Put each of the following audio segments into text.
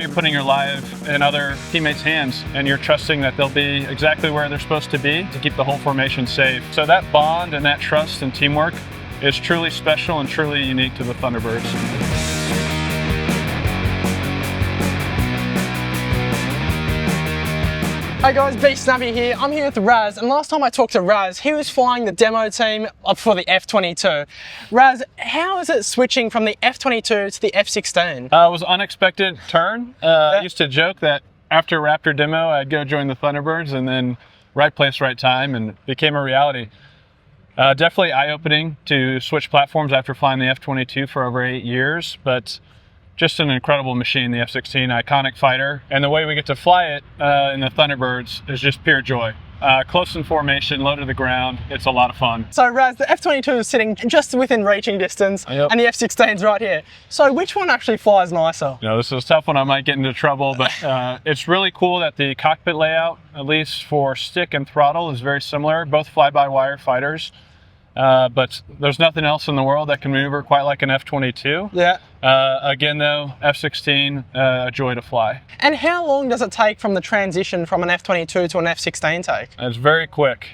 You're putting your life in other teammates' hands, and you're trusting that they'll be exactly where they're supposed to be to keep the whole formation safe. So that bond and that trust and teamwork is truly special and truly unique to the Thunderbirds. Hey guys, B Snubby here. I'm here with RaZZ, and last time I talked to RaZZ, he was flying the demo team for the F-22. RaZZ, how is it switching from the F-22 to the F-16? It was an unexpected turn. I used to joke that after Raptor demo, I'd go join the Thunderbirds, and then right place, right time, and it became a reality. Definitely eye-opening to switch platforms after flying the F-22 for over 8 years, but just an incredible machine, the F-16, iconic fighter. And the way we get to fly it in the Thunderbirds is just pure joy. Close in formation, low to the ground, it's a lot of fun. So RaZZ, the F-22 is sitting just within reaching distance, and the F-16 is right here. So which one actually flies nicer? You know, this is a tough one, I might get into trouble, but it's really cool that the cockpit layout, at least for stick and throttle, is very similar. Both fly-by-wire fighters. But there's nothing else in the world that can maneuver quite like an F-22. Yeah. Again though, F-16, a joy to fly. And how long does it take from the transition from an F-22 to an F-16 take? It's very quick.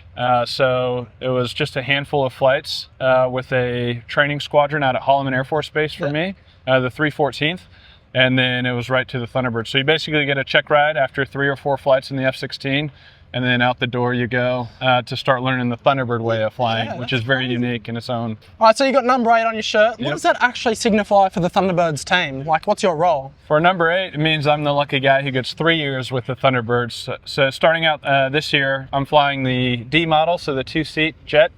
So it was just a handful of flights with a training squadron out at Holloman Air Force Base for me, the 314th. And then it was right to the Thunderbird. So you basically get a check ride after 3 or 4 flights in the F-16. And then out the door you go to start learning the Thunderbird way of flying, which is very unique in its own. All right, so you got number 8 on your shirt. What does that actually signify for the Thunderbirds team? Like, what's your role? For number 8, it means I'm the lucky guy who gets 3 years with the Thunderbirds. So starting out this year, I'm flying the D model, so the 2-seat jet.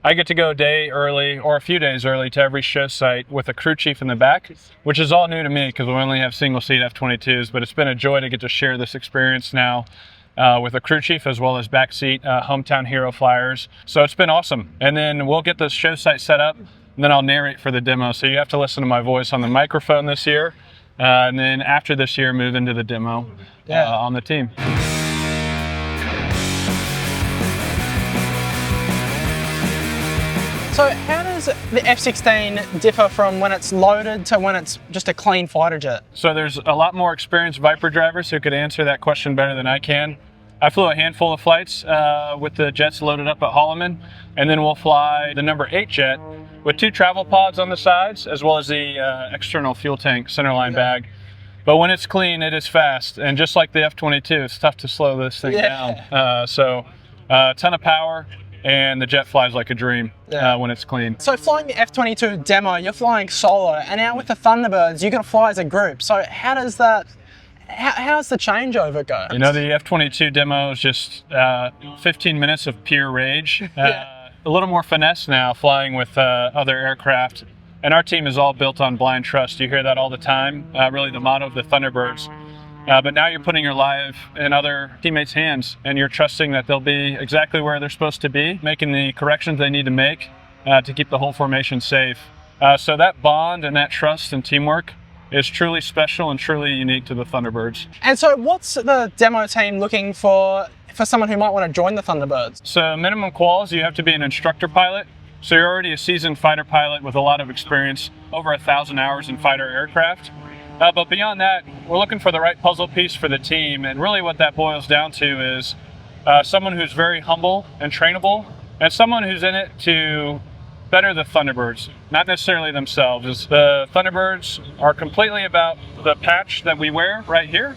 I get to go a day early or a few days early to every show site with a crew chief in the back, which is all new to me because we only have single-seat F-22s, but it's been a joy to get to share this experience now. With a crew chief as well as backseat hometown hero flyers. So it's been awesome. And then we'll get the show site set up and then I'll narrate for the demo. So you have to listen to my voice on the microphone this year. And then after this year, move into the demo on the team. So how does the F-16 differ from when it's loaded to when it's just a clean fighter jet? So there's a lot more experienced Viper drivers who could answer that question better than I can. I flew a handful of flights with the jets loaded up at Holloman, and then we'll fly the number 8 jet with 2 travel pods on the sides, as well as the external fuel tank centerline bag. But when it's clean, it is fast, and just like the F-22, it's tough to slow this thing down. So a ton of power. And the jet flies like a dream when it's clean. So flying the F-22 demo, you're flying solo, and now with the Thunderbirds, you're going to fly as a group. So how does that, how's the changeover go? You know, the F-22 demo is just 15 minutes of pure rage. A little more finesse now, flying with other aircraft. And our team is all built on blind trust. You hear that all the time, really the motto of the Thunderbirds. But now you're putting your life in other teammates' hands, and you're trusting that they'll be exactly where they're supposed to be, making the corrections they need to make to keep the whole formation safe. So that bond and that trust and teamwork is truly special and truly unique to the Thunderbirds. And so what's the demo team looking for someone who might want to join the Thunderbirds? So minimum quals, you have to be an instructor pilot. So you're already a seasoned fighter pilot with a lot of experience, over 1,000 hours in fighter aircraft. But beyond that, we're looking for the right puzzle piece for the team, and really what that boils down to is someone who's very humble and trainable, and someone who's in it to better the Thunderbirds, not necessarily themselves. The Thunderbirds are completely about the patch that we wear right here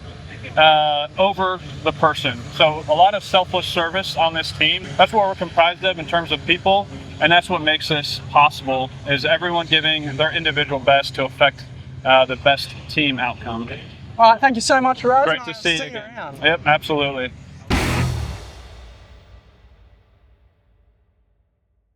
over the person. So a lot of selfless service on this team. That's what we're comprised of in terms of people, and that's what makes this possible, is everyone giving their individual best to affect the best team outcome. All right, thank you so much, RaZZ. Great to see you again. Yep, absolutely.